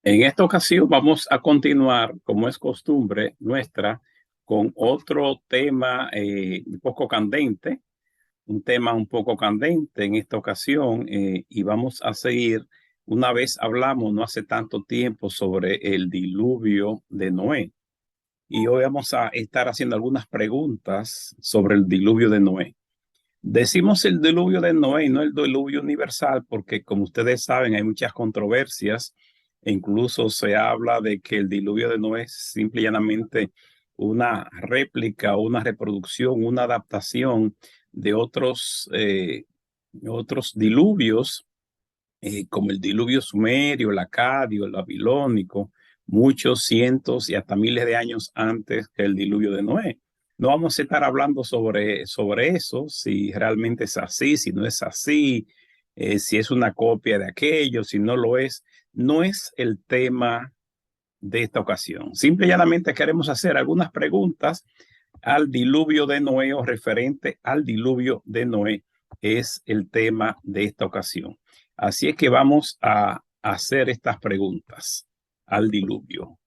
En esta ocasión vamos a continuar, como es costumbre nuestra, con otro tema un poco candente en esta ocasión, y vamos a seguir. Una vez hablamos no hace tanto tiempo sobre el diluvio de Noé, y hoy vamos a estar haciendo algunas preguntas sobre el diluvio de Noé. Decimos el diluvio de Noé y no el diluvio universal porque, como ustedes saben, hay muchas controversias e incluso se habla de que el diluvio de Noé es simple y llanamente una réplica, una reproducción, una adaptación de otros diluvios, como el diluvio sumerio, el acadio, el babilónico, muchos cientos y hasta miles de años antes que el diluvio de Noé. No vamos a estar hablando sobre eso, si realmente es así, si no es así, si es una copia de aquello, si no lo es. No es el tema de esta ocasión. Simple y llanamente queremos hacer algunas preguntas al diluvio de Noé o referente al diluvio de Noé. Es el tema de esta ocasión. Así es que vamos a hacer estas preguntas al diluvio.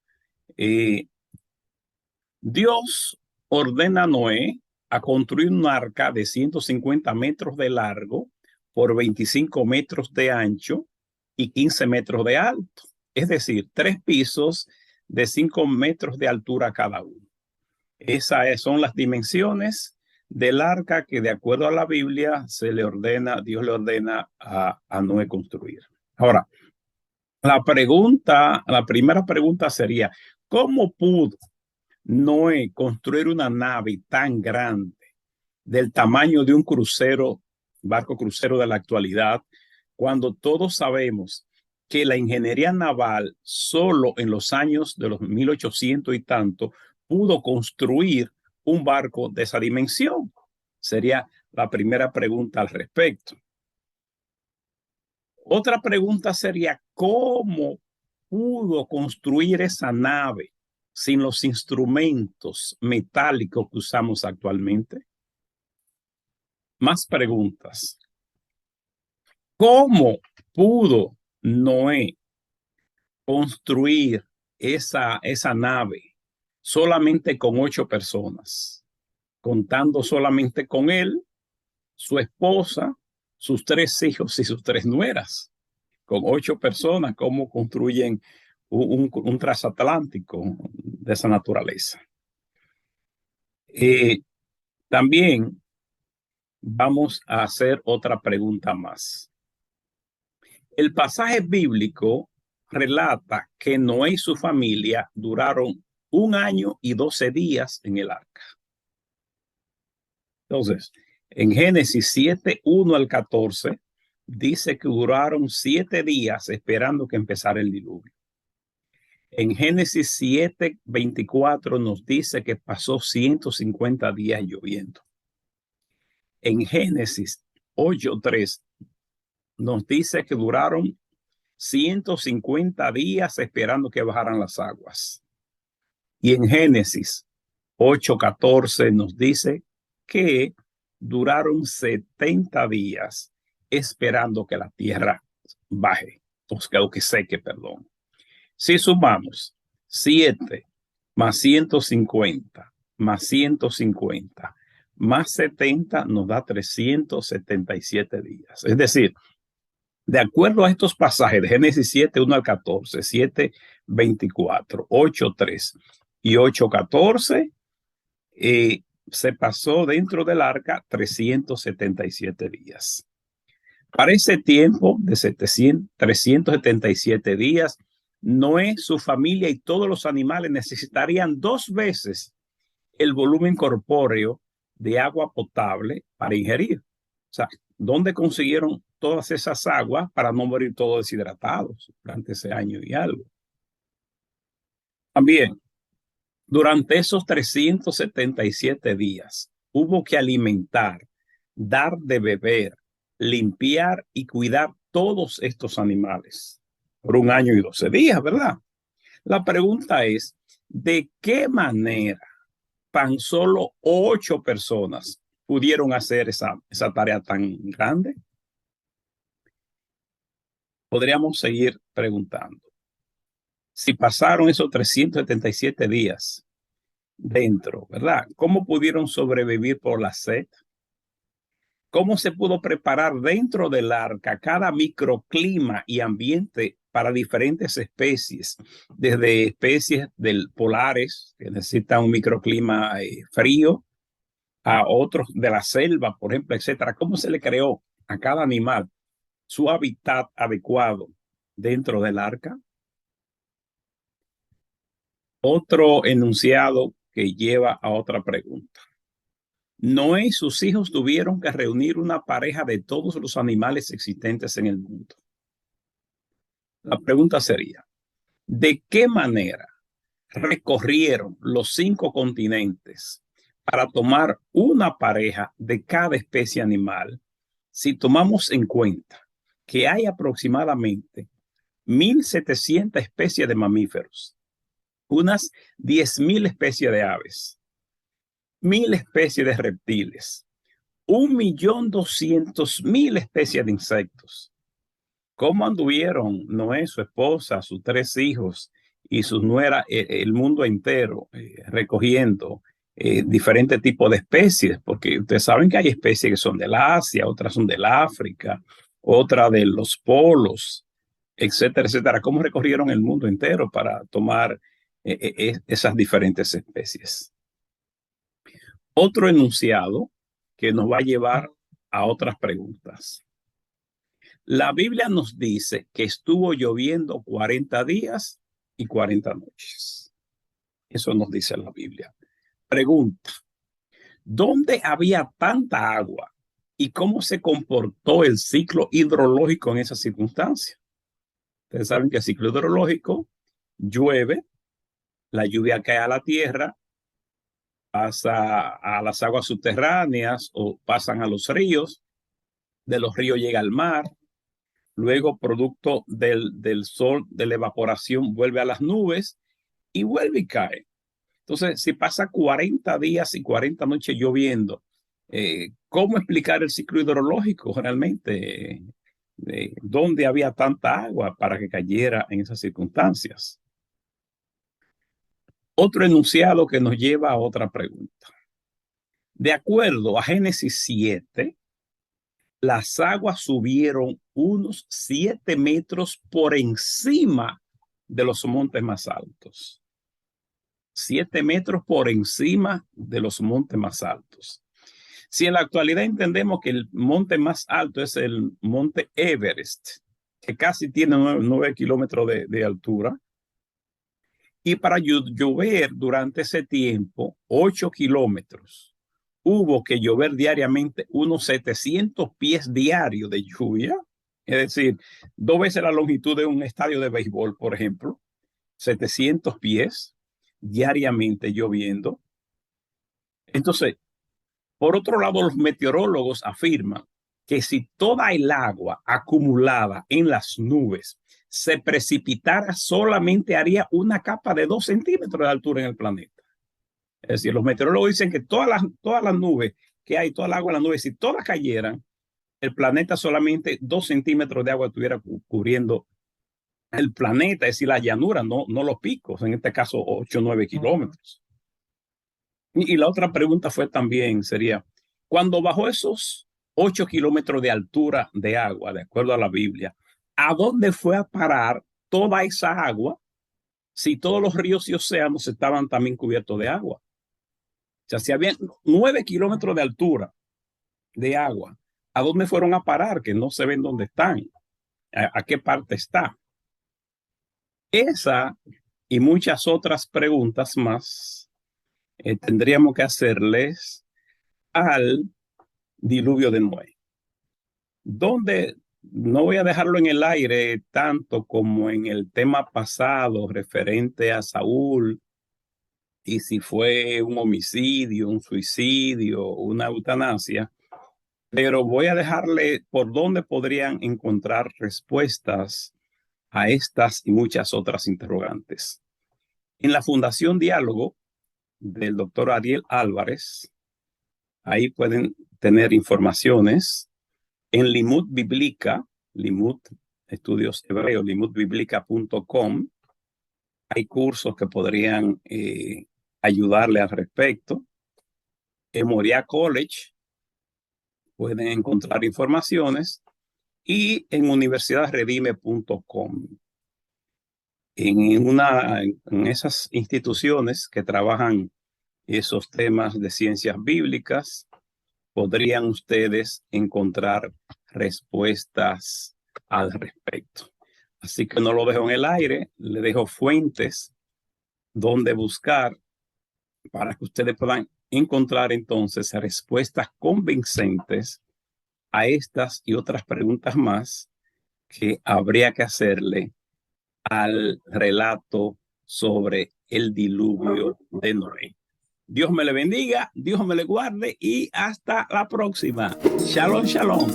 Dios ordena a Noé a construir un arca de 150 metros de largo por 25 metros de ancho y 15 metros de alto. Es decir, 3 pisos de 5 metros de altura cada uno. Esas son las dimensiones del arca que, de acuerdo a la Biblia, Dios le ordena a Noé construir. Ahora, la primera pregunta sería, ¿cómo pudo Noé construir una nave tan grande del tamaño de un crucero, barco crucero de la actualidad, cuando todos sabemos que la ingeniería naval solo en los años de los 1800 y tanto pudo construir un barco de esa dimensión? Sería la primera pregunta al respecto. Otra pregunta sería, ¿cómo pudo construir esa nave sin los instrumentos metálicos que usamos actualmente? Más preguntas. ¿Cómo pudo Noé construir esa nave solamente con 8 personas, contando solamente con él, su esposa, sus 3 hijos y sus 3 nueras? Con 8 personas, ¿cómo construyen un transatlántico de esa naturaleza? También vamos a hacer otra pregunta más. El pasaje bíblico relata que Noé y su familia duraron 1 año y 12 días en el arca. Entonces, en Génesis 7:1 al 14, dice que duraron 7 días esperando que empezara el diluvio. En Génesis 7:24 nos dice que pasó 150 días lloviendo. En Génesis 8:3 nos dice que duraron 150 días esperando que bajaran las aguas. Y en Génesis 8:14 nos dice que duraron 70 días esperando que la tierra baje, o que seque, perdón. Si sumamos 7 más 150 más 150 más 70, nos da 377 días. Es decir, de acuerdo a estos pasajes de Génesis 7:1 al 14, 7:24, 8:3 y 8:14, se pasó dentro del arca 377 días. Para ese tiempo de 377 días, Noé, su familia y todos los animales necesitarían 2 veces el volumen corpóreo de agua potable para ingerir. O sea, ¿dónde consiguieron todas esas aguas para no morir todos deshidratados durante ese año y algo? También, durante esos 377 días, hubo que alimentar, dar de beber, limpiar y cuidar todos estos animales por 1 año y 12 días, ¿verdad? La pregunta es, ¿de qué manera tan solo 8 personas pudieron hacer esa tarea tan grande? Podríamos seguir preguntando. Si pasaron esos 377 días dentro, ¿verdad? ¿Cómo pudieron sobrevivir por la sed? ¿Cómo se pudo preparar dentro del arca cada microclima y ambiente para diferentes especies? Desde especies polares, que necesitan un microclima frío, a otros de la selva, por ejemplo, etcétera. ¿Cómo se le creó a cada animal su hábitat adecuado dentro del arca? Otro enunciado que lleva a otra pregunta. Noé y sus hijos tuvieron que reunir una pareja de todos los animales existentes en el mundo. La pregunta sería, ¿de qué manera recorrieron los 5 continentes para tomar una pareja de cada especie animal? Si tomamos en cuenta que hay aproximadamente 1.700 especies de mamíferos, unas 10.000 especies de aves, 1.000 especies de reptiles, 1.200.000 especies de insectos. ¿Cómo anduvieron Noé, su esposa, sus 3 hijos y sus nueras, el mundo entero, recogiendo diferentes tipos de especies? Porque ustedes saben que hay especies que son del Asia, otras son del África, otras de los polos, etcétera, etcétera. ¿Cómo recorrieron el mundo entero para tomar esas diferentes especies? Otro enunciado que nos va a llevar a otras preguntas. La Biblia nos dice que estuvo lloviendo 40 días y 40 noches. Eso nos dice la Biblia. Pregunta, ¿dónde había tanta agua y cómo se comportó el ciclo hidrológico en esas circunstancias? Ustedes saben que el ciclo hidrológico llueve, la lluvia cae a la tierra, pasa a las aguas subterráneas o pasan a los ríos, de los ríos llega al mar, luego producto del sol, de la evaporación, vuelve a las nubes y vuelve y cae. Entonces, si pasa 40 días y 40 noches lloviendo, ¿cómo explicar el ciclo hidrológico realmente? ¿Dónde había tanta agua para que cayera en esas circunstancias? Otro enunciado que nos lleva a otra pregunta. De acuerdo a Génesis 7, las aguas subieron unos 7 metros por encima de los montes más altos. 7 metros por encima de los montes más altos. Si en la actualidad entendemos que el monte más alto es el monte Everest, que casi tiene 9 kilómetros de altura, y para llover durante ese tiempo, 8 kilómetros, hubo que llover diariamente unos 700 pies diarios de lluvia, es decir, 2 veces la longitud de un estadio de béisbol, por ejemplo, 700 pies diariamente lloviendo. Entonces, por otro lado, los meteorólogos afirman que si toda el agua acumulada en las nubes se precipitara, solamente haría una capa de 2 centímetros de altura en el planeta. Es decir, los meteorólogos dicen que todas las nubes que hay, toda el agua en las nubes, si todas cayeran, el planeta solamente 2 centímetros de agua estuviera cubriendo el planeta, es decir, la llanura, no los picos, en este caso 8 o 9 kilómetros. Y la otra pregunta fue también, sería, cuando bajó esos 8 kilómetros de altura de agua, de acuerdo a la Biblia, ¿a dónde fue a parar toda esa agua si todos los ríos y océanos estaban también cubiertos de agua? O sea, si había 9 kilómetros de altura de agua, ¿a dónde fueron a parar? Que no se ven dónde están. ¿A qué parte está? Esa y muchas otras preguntas más tendríamos que hacerles al diluvio de Noé, donde no voy a dejarlo en el aire tanto como en el tema pasado referente a Saúl y si fue un homicidio, un suicidio, una eutanasia, pero voy a dejarle por dónde podrían encontrar respuestas a estas y muchas otras interrogantes. En la Fundación Diálogo del doctor Ariel Álvarez, ahí pueden tener informaciones. En Limud Biblica, Limud Estudios Hebreos, limudbiblica.com, Hay cursos que podrían ayudarle al respecto. En Moriah College pueden encontrar informaciones y en universidadredime.com. En esas instituciones que trabajan esos temas de ciencias bíblicas, podrían ustedes encontrar respuestas al respecto. Así que no lo dejo en el aire, le dejo fuentes donde buscar para que ustedes puedan encontrar entonces respuestas convincentes a estas y otras preguntas más que habría que hacerle al relato sobre el diluvio de Noé. Dios me le bendiga, Dios me le guarde y hasta la próxima. Shalom, shalom.